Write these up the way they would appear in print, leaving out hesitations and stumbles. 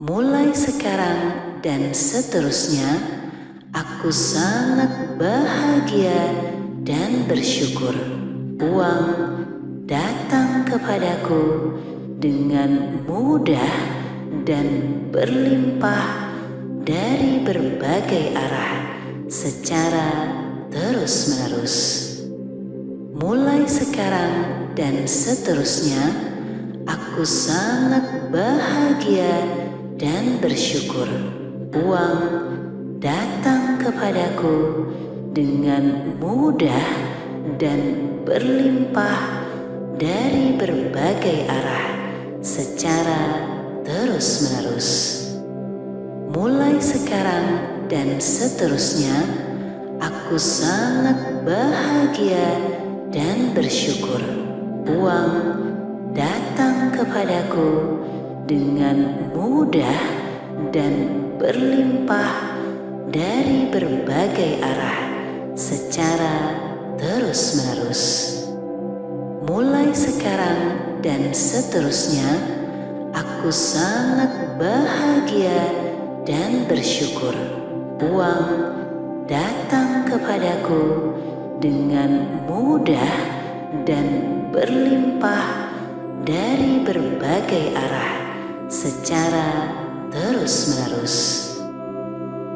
Mulai sekarang dan seterusnya, aku sangat bahagia dan bersyukur. Uang datang kepadaku dengan mudah dan berlimpah dari berbagai arah secara terus-menerus. Mulai sekarang dan seterusnya, aku sangat bahagia dan bersyukur. Uang datang kepadaku dengan mudah dan berlimpah dari berbagai arah secara terus-menerus. Mulai sekarang dan seterusnya, aku sangat bahagia dan bersyukur. Uang datang kepadaku dengan mudah dan berlimpah dari berbagai arah secara terus-menerus. Mulai sekarang dan seterusnya, aku sangat bahagia dan bersyukur. Uang datang kepadaku dengan mudah dan berlimpah dari berbagai arah secara terus-menerus.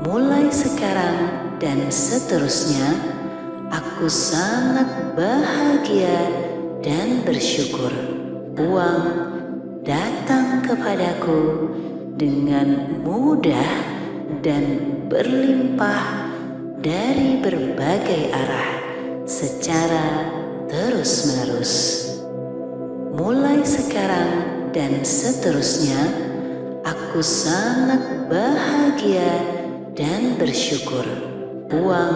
Mulai sekarang dan seterusnya, aku sangat bahagia dan bersyukur. Uang datang kepadaku dengan mudah dan berlimpah dari berbagai arah secara terus-menerus. Mulai sekarang dan seterusnya, aku sangat bahagia dan bersyukur. Uang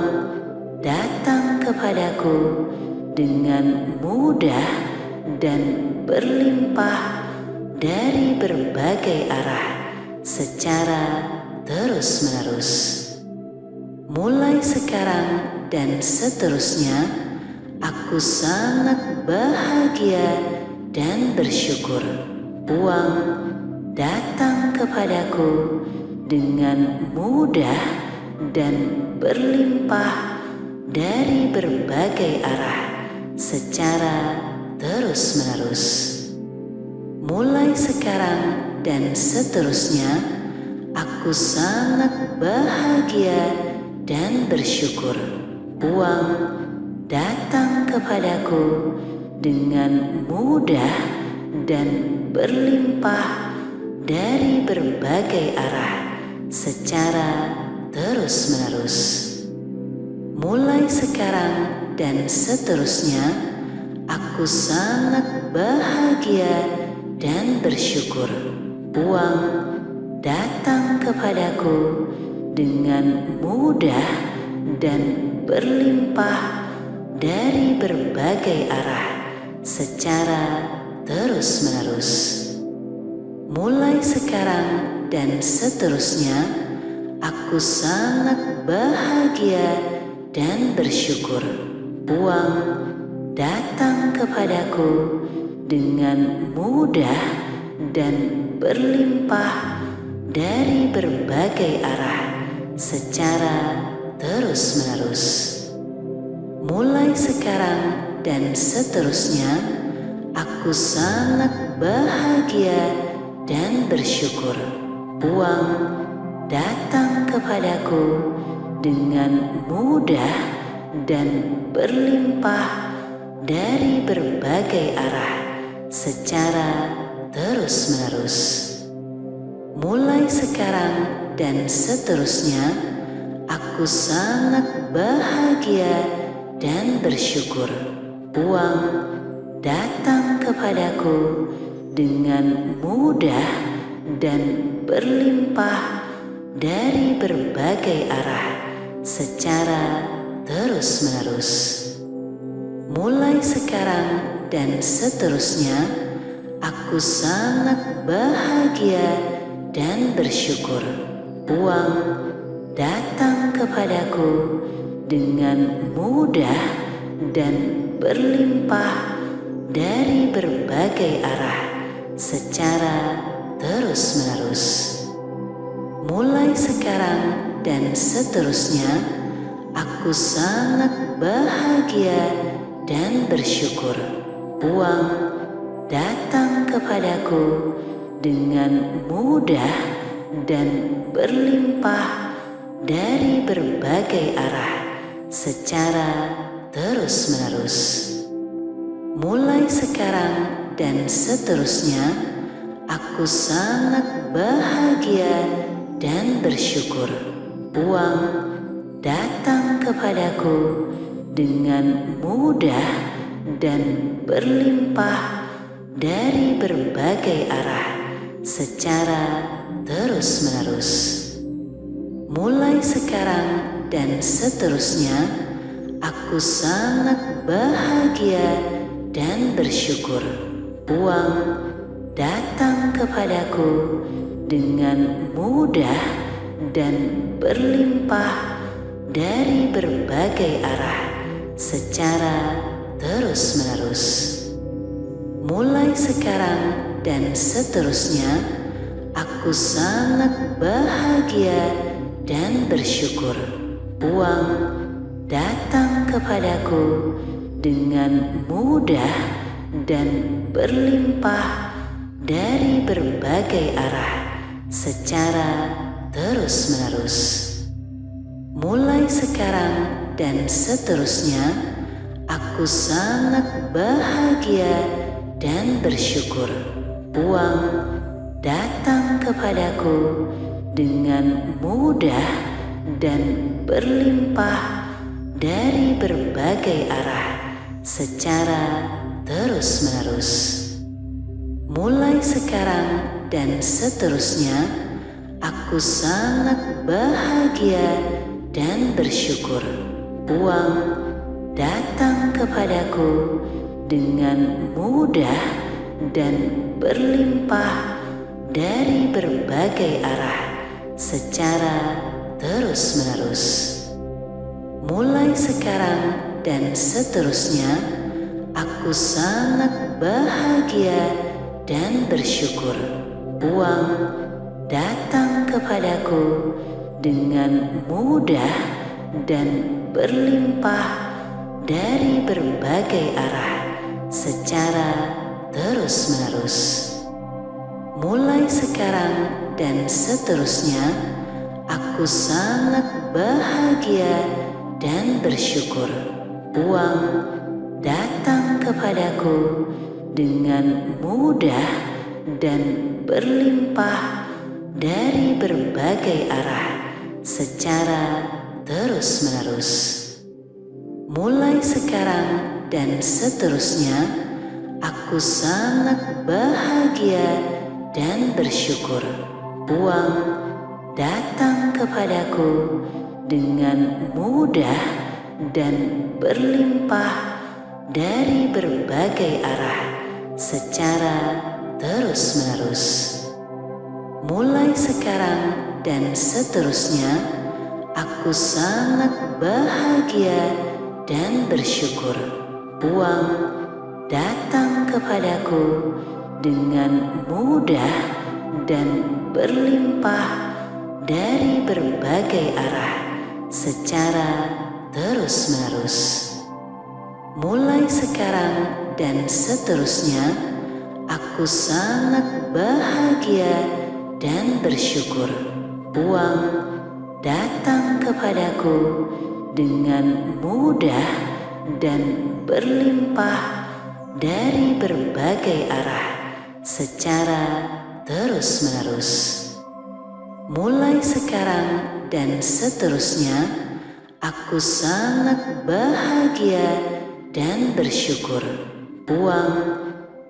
datang kepadaku dengan mudah dan berlimpah dari berbagai arah secara terus-menerus. Mulai sekarang dan seterusnya, aku sangat bahagia dan bersyukur. Uang datang kepadaku dengan mudah dan berlimpah dari berbagai arah secara terus-menerus. Mulai sekarang dan seterusnya, aku sangat bahagia dan bersyukur. Uang datang kepadaku dengan mudah dan berlimpah dari berbagai arah secara terus-menerus. Mulai sekarang dan seterusnya, aku sangat bahagia dan bersyukur. Uang datang kepadaku dengan mudah dan berlimpah dari berbagai arah secara terus-menerus. Mulai sekarang dan seterusnya, aku sangat bahagia dan bersyukur. Uang datang kepadaku dengan mudah dan berlimpah dari berbagai arah secara terus-menerus. Mulai sekarang dan seterusnya, aku sangat bahagia dan bersyukur. Uang datang kepadaku dengan mudah dan berlimpah dari berbagai arah secara terus-menerus. Mulai sekarang dan seterusnya, aku sangat bahagia dan bersyukur. Uang datang kepadaku dengan mudah dan berlimpah dari berbagai arah secara terus-menerus. Mulai sekarang dan seterusnya, aku sangat bahagia dan bersyukur. Uang datang kepadaku dengan mudah dan berlimpah dari berbagai arah secara terus-menerus. Mulai sekarang dan seterusnya, aku sangat bahagia dan bersyukur. Uang datang kepadaku dengan mudah dan berlimpah dari berbagai arah secara terus-menerus. Mulai sekarang dan seterusnya, aku sangat bahagia dan bersyukur. Uang datang kepadaku dengan mudah dan berlimpah dari berbagai arah secara terus-menerus. Mulai sekarang dan seterusnya, aku sangat bahagia dan bersyukur. Uang datang kepadaku dengan mudah dan berlimpah dari berbagai arah secara terus-menerus. Mulai sekarang dan seterusnya, aku sangat bahagia dan bersyukur. Uang datang kepadaku dengan mudah dan berlimpah dari berbagai arah secara terus-menerus. Mulai sekarang dan seterusnya, aku sangat bahagia dan bersyukur. Uang datang kepadaku dengan mudah dan berlimpah dari berbagai arah secara terus-menerus. Mulai sekarang dan seterusnya, aku sangat bahagia dan bersyukur. Uang datang kepadaku dengan mudah dan berlimpah dari berbagai arah secara terus-menerus. Mulai sekarang dan seterusnya, aku sangat bahagia dan bersyukur. Uang datang kepadaku dengan mudah dan berlimpah dari berbagai arah secara terus-menerus. Mulai sekarang dan seterusnya, aku sangat bahagia dan bersyukur. Uang datang kepadaku dengan mudah dan berlimpah dari berbagai arah secara terus-menerus. Mulai sekarang dan seterusnya, aku sangat bahagia dan bersyukur. Uang datang kepadaku dengan mudah dan berlimpah dari berbagai arah secara terus-menerus. Mulai sekarang dan seterusnya, aku sangat bahagia dan bersyukur. Uang datang kepadaku dengan mudah dan berlimpah dari berbagai arah secara terus-menerus. Mulai sekarang dan seterusnya, aku sangat bahagia dan bersyukur. Uang datang kepadaku dengan mudah dan berlimpah dari berbagai arah secara terus-menerus. Mulai sekarang dan seterusnya, aku sangat bahagia dan bersyukur. Uang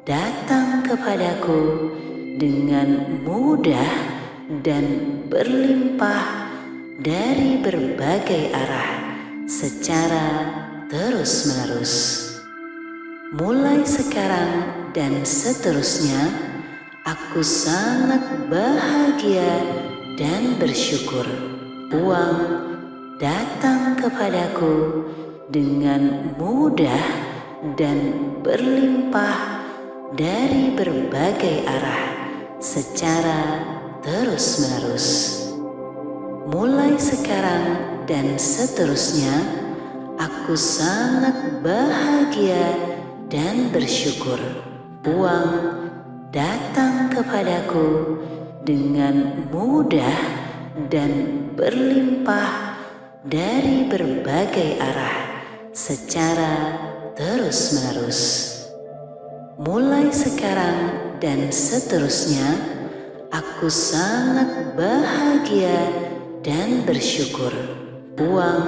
datang kepadaku dengan mudah dan berlimpah dari berbagai arah secara terus-menerus. Mulai sekarang dan seterusnya, aku sangat bahagia dan bersyukur. Uang datang kepadaku dengan mudah dan berlimpah dari berbagai arah secara terus-menerus. Mulai sekarang dan seterusnya, aku sangat bahagia dan bersyukur. Uang datang kepadaku dengan mudah dan berlimpah dari berbagai arah secara terus-menerus. Mulai sekarang dan seterusnya, aku sangat bahagia dan bersyukur. Uang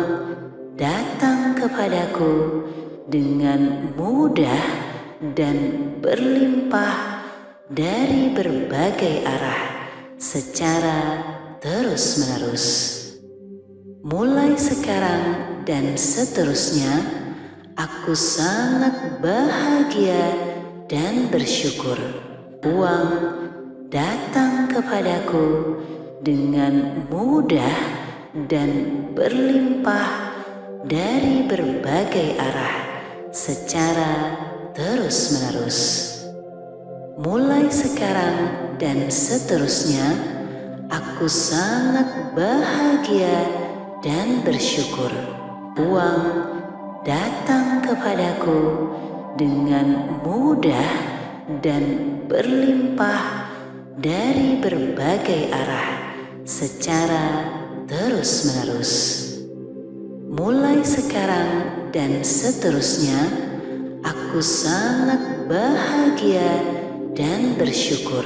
datang kepadaku dengan mudah dan berlimpah dari berbagai arah secara terus-menerus. Mulai sekarang dan seterusnya, aku sangat bahagia dan bersyukur. Uang datang kepadaku dengan mudah dan berlimpah dari berbagai arah secara terus-menerus. Mulai sekarang dan seterusnya, aku sangat bahagia dan bersyukur. Uang datang kepadaku dengan mudah dan berlimpah dari berbagai arah secara terus-menerus. Mulai sekarang dan seterusnya, aku sangat bahagia dan bersyukur.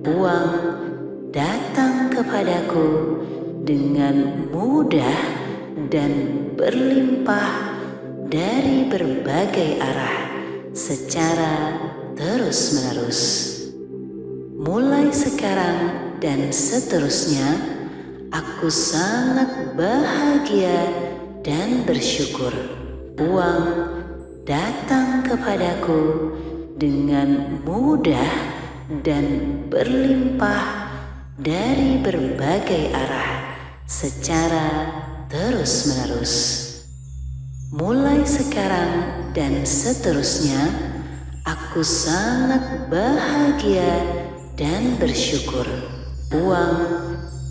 Uang datang kepadaku dengan mudah dan berlimpah dari berbagai arah secara terus-menerus. Mulai sekarang dan seterusnya, aku sangat bahagia dan bersyukur. Uang datang kepadaku dengan mudah dan berlimpah dari berbagai arah secara terus-menerus. Mulai sekarang dan seterusnya, aku sangat bahagia dan bersyukur. Uang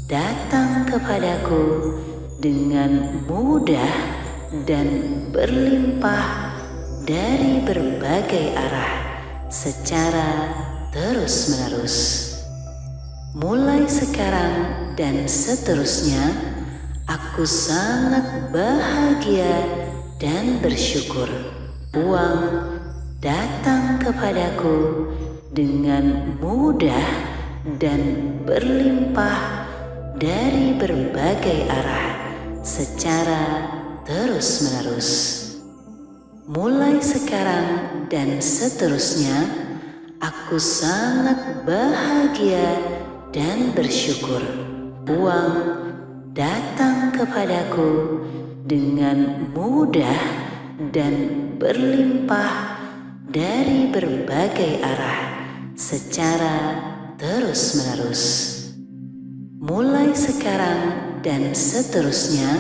datang kepadaku dengan mudah dan berlimpah dari berbagai arah secara terus-menerus. Mulai sekarang dan seterusnya, aku sangat bahagia dan bersyukur. Uang datang kepadaku dengan mudah dan berlimpah dari berbagai arah secara terus-menerus. Mulai sekarang dan seterusnya, aku sangat bahagia dan bersyukur. Uang datang kepadaku dengan mudah dan berlimpah dari berbagai arah secara terus-menerus. Mulai sekarang dan seterusnya,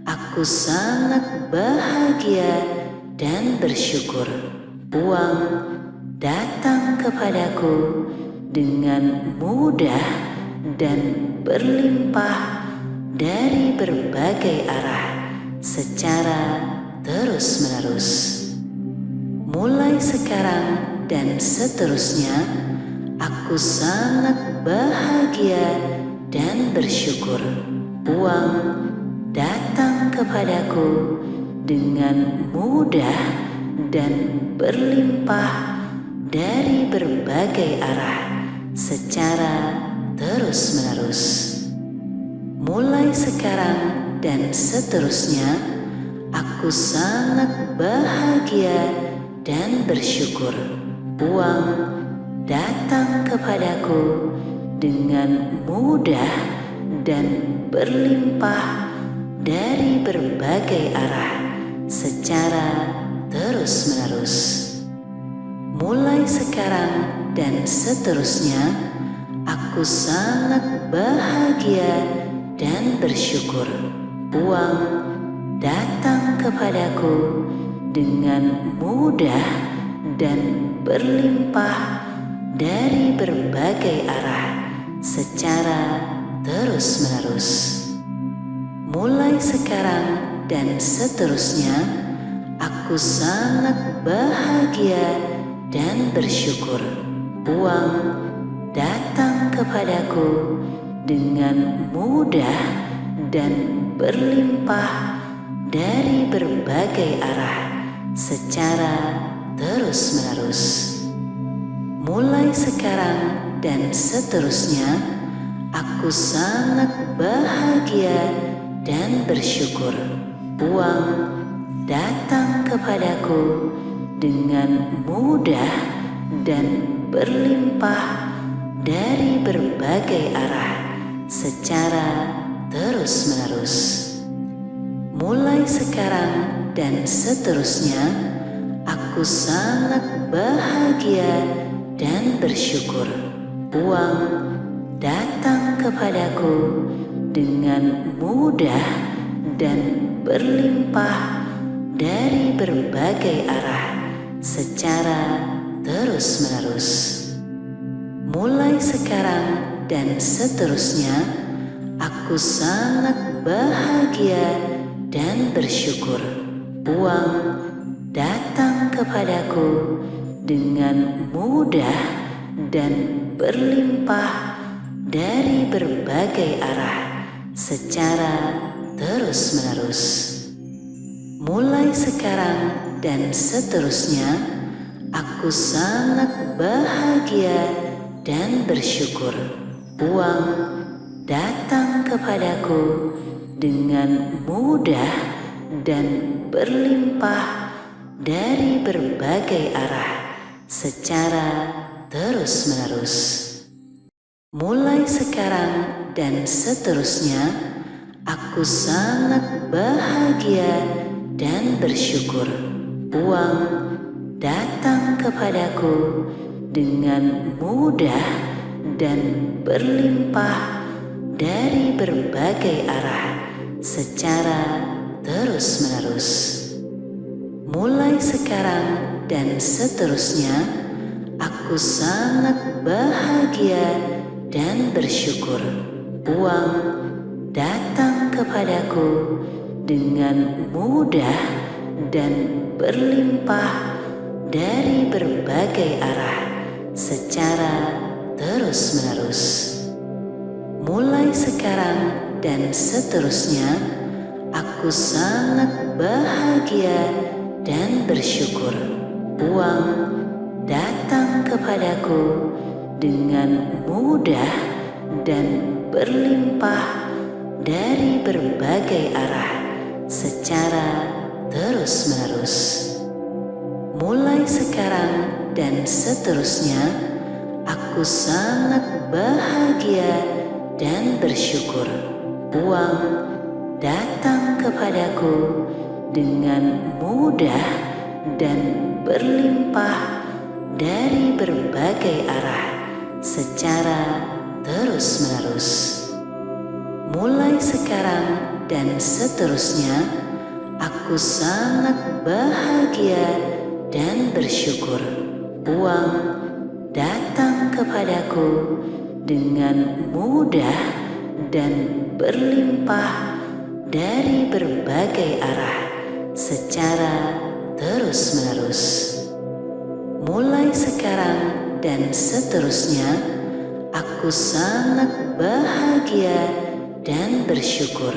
aku sangat bahagia dan bersyukur. Uang datang kepadaku dengan mudah dan berlimpah dari berbagai arah secara terus-menerus. Mulai sekarang dan seterusnya, aku sangat bahagia dan bersyukur. Uang datang kepadaku dengan mudah dan berlimpah dari berbagai arah secara terus-menerus. Mulai sekarang dan seterusnya, aku sangat bahagia dan bersyukur. Uang datang kepadaku dengan mudah dan berlimpah dari berbagai arah secara terus-menerus. Mulai sekarang dan seterusnya, aku sangat bahagia dan bersyukur. Uang datang kepadaku dengan mudah dan berlimpah dari berbagai arah secara terus-menerus. Mulai sekarang dan seterusnya, aku sangat bahagia dan bersyukur. Uang datang kepadaku dengan mudah dan berlimpah dari berbagai arah secara terus-menerus. Mulai sekarang dan seterusnya, aku sangat bahagia dan bersyukur. Uang datang kepadaku dengan mudah dan berlimpah dari berbagai arah secara terus-menerus. Mulai sekarang dan seterusnya, aku sangat bahagia dan bersyukur. Uang datang kepadaku dengan mudah dan berlimpah dari berbagai arah secara terus-menerus. Mulai sekarang dan seterusnya, aku sangat bahagia dan bersyukur. Uang datang kepadaku dengan mudah dan berlimpah dari berbagai arah secara terus-menerus. Mulai sekarang dan seterusnya, aku sangat bahagia dan bersyukur. Uang datang kepadaku dengan mudah dan berlimpah dari berbagai arah secara terus-menerus. Mulai sekarang dan seterusnya, aku sangat bahagia dan bersyukur. Uang datang kepadaku dengan mudah dan berlimpah dari berbagai arah secara terus-menerus. Mulai sekarang dan seterusnya, aku sangat bahagia dan bersyukur. Uang datang kepadaku dengan mudah dan berlimpah dari berbagai arah secara terus-menerus. Mulai sekarang dan seterusnya, aku sangat bahagia dan bersyukur. Uang datang kepadaku dengan mudah dan berlimpah dari berbagai arah secara terus-menerus. Mulai sekarang dan seterusnya, aku sangat bahagia dan bersyukur. Uang datang kepadaku dengan mudah dan berlimpah dari berbagai arah secara terus-menerus. Mulai sekarang dan seterusnya, aku sangat bahagia dan bersyukur. Uang datang kepadaku dengan mudah dan berlimpah dari berbagai arah secara terus-menerus. Mulai sekarang dan seterusnya, aku sangat bahagia dan bersyukur.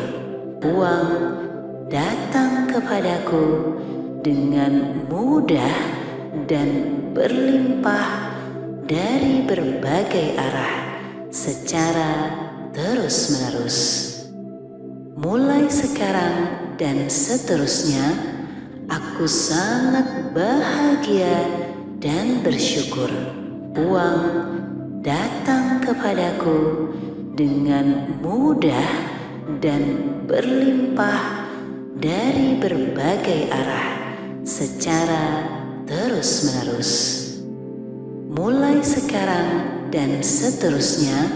Uang datang kepadaku dengan mudah dan berlimpah dari berbagai arah secara terus-menerus. Mulai sekarang dan seterusnya, aku sangat bahagia dan bersyukur. Uang datang kepadaku dengan mudah dan berlimpah dari berbagai arah secara terus-menerus. Mulai sekarang dan seterusnya,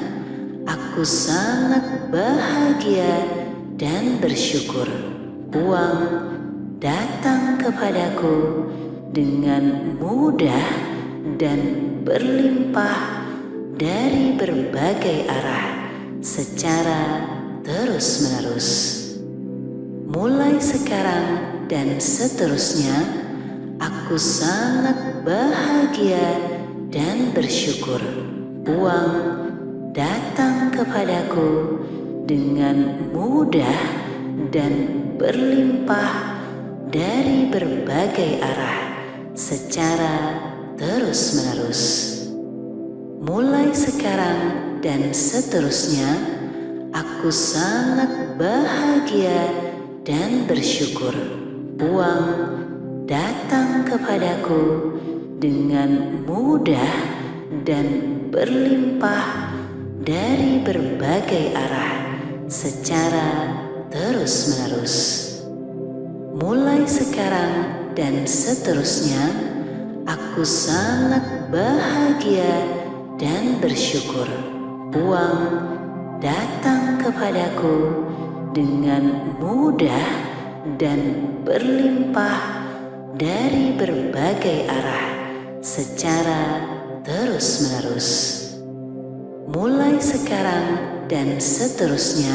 aku sangat bahagia dan bersyukur. Uang datang kepadaku dengan mudah dan berlimpah dari berbagai arah secara terus-menerus. Mulai sekarang dan seterusnya, aku sangat bahagia dan bersyukur. Uang datang kepadaku dengan mudah dan berlimpah dari berbagai arah secara terus-menerus. Mulai sekarang dan seterusnya, aku sangat bahagia dan bersyukur. Uang datang kepadaku dengan mudah dan berlimpah dari berbagai arah secara terus-menerus. Mulai sekarang dan seterusnya, aku sangat bahagia dan bersyukur. Uang datang kepadaku dengan mudah dan berlimpah dari berbagai arah secara terus-menerus. Mulai sekarang dan seterusnya,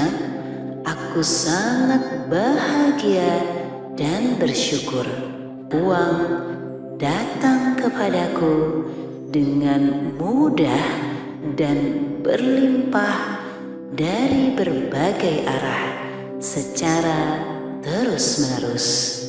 aku sangat bahagia dan bersyukur. Uang datang kepadaku dengan mudah dan berlimpah dari berbagai arah secara terus-menerus.